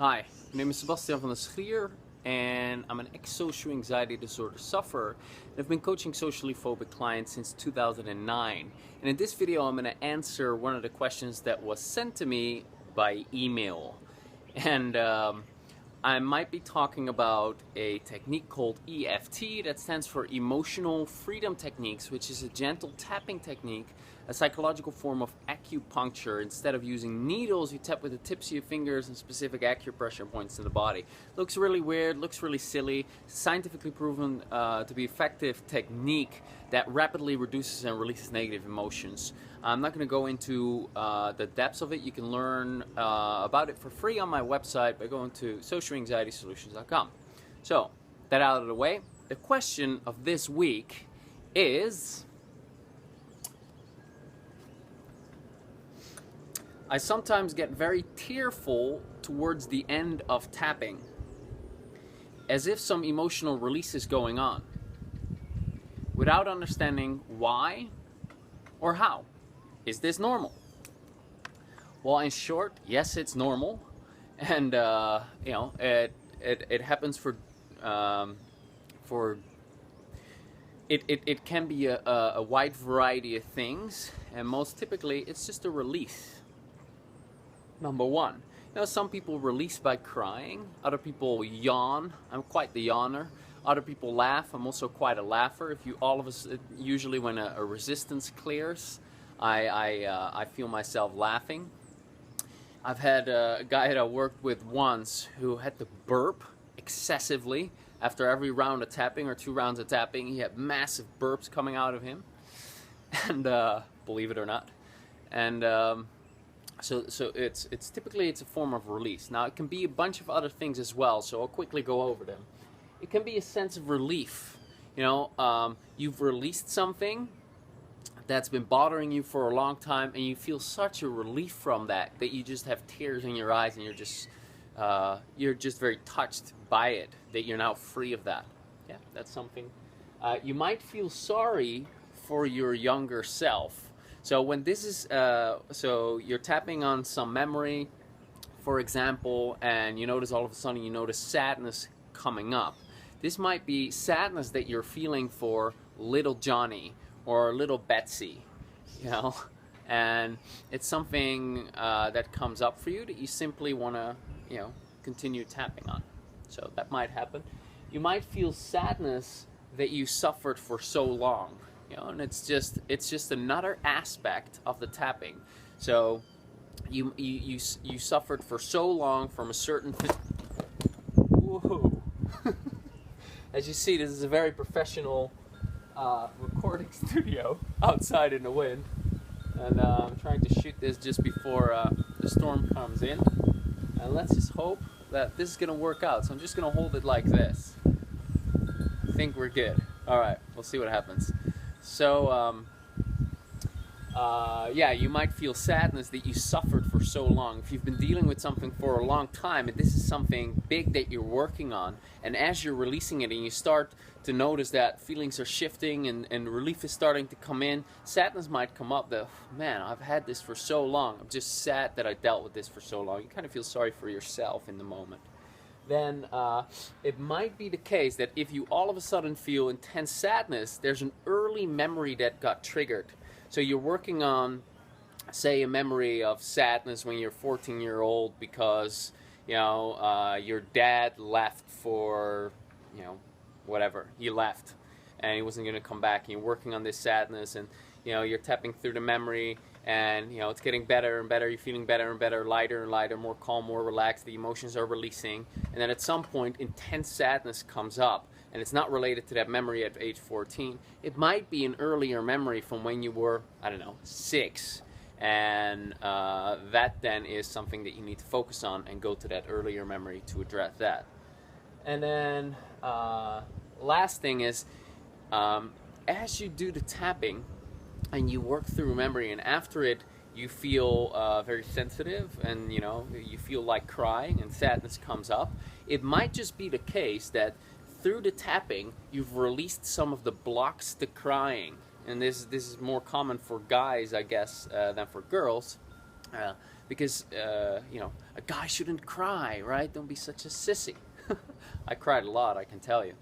Hi, my name is Sebastiaan van Schier and I'm an ex-social anxiety disorder sufferer. I've been coaching socially phobic clients since 2009. And in this video I'm going to answer one of the questions that was sent to me by email. And I might be talking about a technique called EFT, that stands for Emotional Freedom Techniques, which is a gentle tapping technique, a psychological form of acupuncture. Instead of using needles, you tap with the tips of your fingers and specific acupressure points in the body. Looks really weird, looks really silly, scientifically proven to be effective technique that rapidly reduces and releases negative emotions. I'm not going to go into the depths of it. You can learn about it for free on my website by going to socialanxietysolutions.com. So, that out of the way, the question of this week is, I sometimes get very tearful towards the end of tapping, as if some emotional release is going on, without understanding why or how. Is this normal? Well, in short, yes, it's normal, and it happens for it can be a wide variety of things, and most typically it's just a release. Number one, some people release by crying, other people yawn. I'm quite the yawner. Other people laugh. I'm also quite a laugher. If you all of us, usually when a resistance clears, I feel myself laughing. I've had a guy that I worked with once who had to burp excessively after every round of tapping or 2 rounds of tapping. He had massive burps coming out of him, and believe it or not, and so it's typically a form of release. Now it can be a bunch of other things as well, so I'll quickly go over them. It can be a sense of relief. You've released something that's been bothering you for a long time, and you feel such a relief from that you just have tears in your eyes, and you're just very touched by it, that you're now free of that. Yeah, that's something. You might feel sorry for your younger self. So when this is, so you're tapping on some memory, for example, and you notice all of a sudden you notice sadness coming up. This might be sadness that you're feeling for little Johnny or little Betsy, and it's something that comes up for you that you simply want to, continue tapping on. So that might happen. You might feel sadness that you suffered for so long, and it's just another aspect of the tapping. So you suffered for so long from a certain. Whoa. As you see, this is a very professional recording studio outside in the wind, and I'm trying to shoot this just before the storm comes in, and let's just hope that this is going to work out. So I'm just going to hold it like this. I think we're good. Alright, we'll see what happens. So yeah, you might feel sadness that you suffered for so long. If you've been dealing with something for a long time and this is something big that you're working on, and as you're releasing it and you start to notice that feelings are shifting and relief is starting to come in, sadness might come up that, man, I've had this for so long. I'm just sad that I dealt with this for so long. You kind of feel sorry for yourself in the moment. Then it might be the case that if you all of a sudden feel intense sadness, there's an early memory that got triggered. So you're working on, say, a memory of sadness when you're 14-year-old because, your dad left for, whatever. He left and he wasn't going to come back. And you're working on this sadness, and, you're tapping through the memory, and, it's getting better and better. You're feeling better and better, lighter and lighter, more calm, more relaxed. The emotions are releasing. And then at some point, intense sadness comes up. And it's not related to that memory at age 14. It might be an earlier memory from when you were, 6. And that then is something that you need to focus on and go to that earlier memory to address that. And then last thing is, as you do the tapping and you work through memory, and after it you feel very sensitive, and you feel like crying and sadness comes up, it might just be the case that through the tapping, you've released some of the blocks to crying. And this is more common for guys, I guess, than for girls. because you know, a guy shouldn't cry, right? Don't be such a sissy. I cried a lot, I can tell you.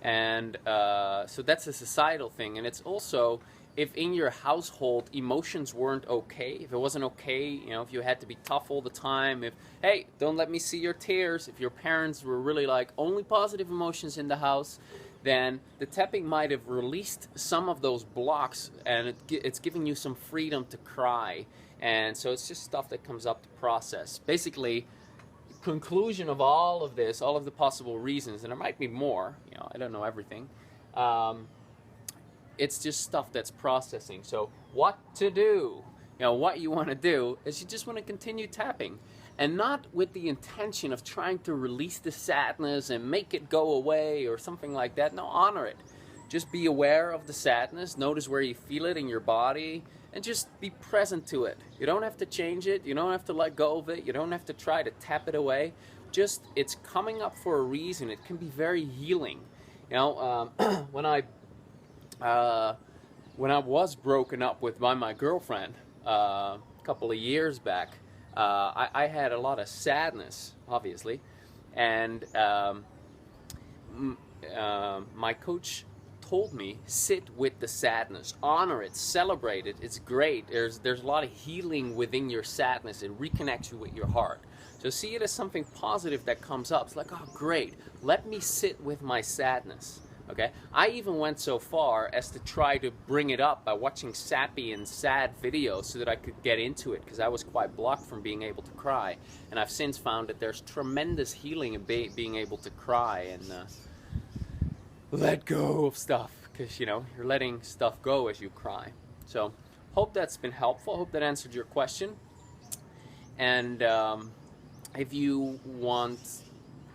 And so that's a societal thing. And it's also, if in your household emotions weren't okay, if it wasn't okay, you know, if you had to be tough all the time, if, hey, don't let me see your tears, if your parents were really like only positive emotions in the house, then the tapping might have released some of those blocks, and it's giving you some freedom to cry. And so it's just stuff that comes up to process. Basically, conclusion of all of this, all of the possible reasons, and there might be more, you know, I don't know everything. It's just stuff that's processing. So what to do? You know, what you want to do is you just want to continue tapping, and not with the intention of trying to release the sadness and make it go away or something like that. No, honor it. Just be aware of the sadness, notice where you feel it in your body, and just be present to it. You don't have to change it, you don't have to let go of it, you don't have to try to tap it away. Just, it's coming up for a reason. It can be very healing. You know, when I was broken up with by my girlfriend a couple of years back, I had a lot of sadness, obviously, and my coach told me, sit with the sadness, honor it, celebrate it. It's great. There's a lot of healing within your sadness. It reconnects you with your heart. So see it as something positive that comes up. It's like, oh great, let me sit with my sadness. Okay, I even went so far as to try to bring it up by watching sappy and sad videos so that I could get into it, because I was quite blocked from being able to cry. And I've since found that there's tremendous healing in being able to cry and let go of stuff, because, you know, you're letting stuff go as you cry. So hope that's been helpful. Hope that answered your question. And if you want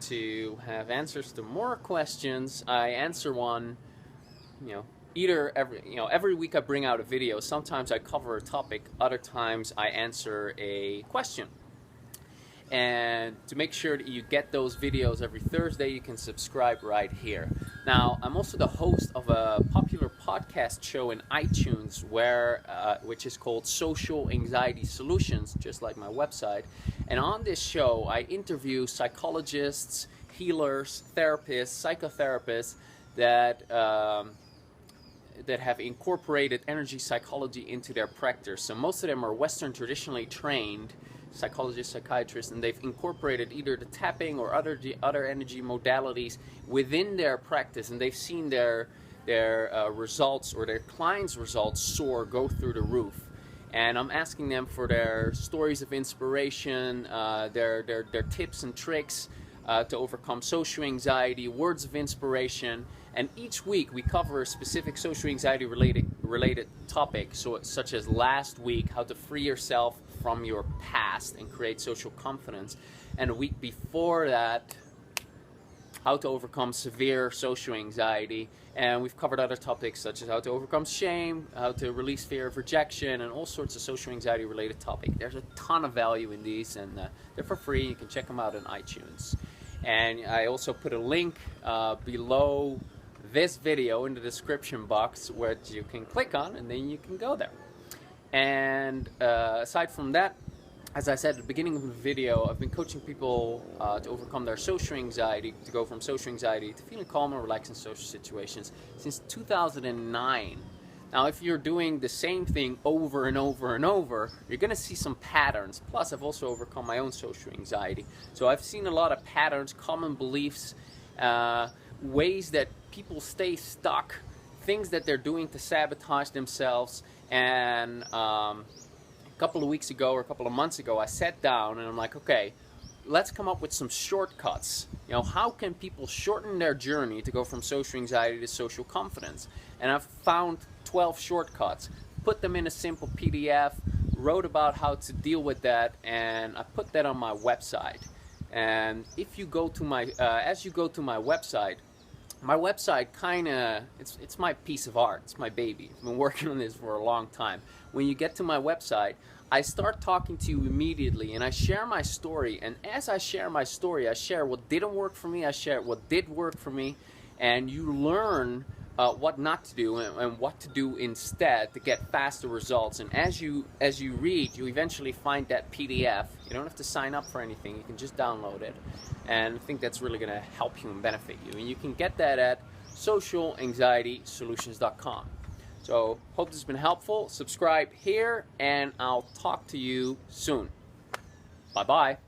to have answers to more questions, I answer one, you know, every week I bring out a video. Sometimes I cover a topic, other times I answer a question. And to make sure that you get those videos every Thursday, you can subscribe right here. Now, I'm also the host of a popular podcast show in iTunes, which is called Social Anxiety Solutions, just like my website. And on this show, I interview psychologists, healers, therapists, psychotherapists that have incorporated energy psychology into their practice. So most of them are Western traditionally trained psychologists, psychiatrists, and they've incorporated either the tapping or other energy modalities within their practice, and they've seen their results or their clients' results soar, go through the roof. And I'm asking them for their stories of inspiration, their tips and tricks to overcome social anxiety, words of inspiration. And each week we cover a specific social anxiety related topic, such as last week, how to free yourself from your past and create social confidence. And a week before that, how to overcome severe social anxiety. And we've covered other topics such as how to overcome shame, how to release fear of rejection, and all sorts of social anxiety related topics. There's a ton of value in these, and they're for free. You can check them out on iTunes. And I also put a link below this video in the description box where you can click on, and then you can go there. And aside from that, as I said at the beginning of the video, I've been coaching people to overcome their social anxiety, to go from social anxiety to feeling calm and relaxed in social situations since 2009. Now, if you're doing the same thing over and over and over, you're going to see some patterns. Plus, I've also overcome my own social anxiety. So I've seen a lot of patterns, common beliefs, ways that people stay stuck, things that they're doing to sabotage themselves. And a couple of weeks ago or a couple of months ago, I sat down and I'm like, okay, let's come up with some shortcuts. You know, how can people shorten their journey to go from social anxiety to social confidence? And I've found 12 shortcuts, put them in a simple PDF, wrote about how to deal with that, and I put that on my website. And if you go to my, as you go to my website kind of, it's my piece of art, it's my baby. I've been working on this for a long time. When you get to my website, I start talking to you immediately, and I share my story. And as I share my story, I share what didn't work for me, I share what did work for me, and you learn what not to do and what to do instead to get faster results. And as you read, you eventually find that PDF. You don't have to sign up for anything. You can just download it. And I think that's really going to help you and benefit you. And you can get that at socialanxietysolutions.com. So hope this has been helpful. Subscribe here, and I'll talk to you soon. Bye-bye.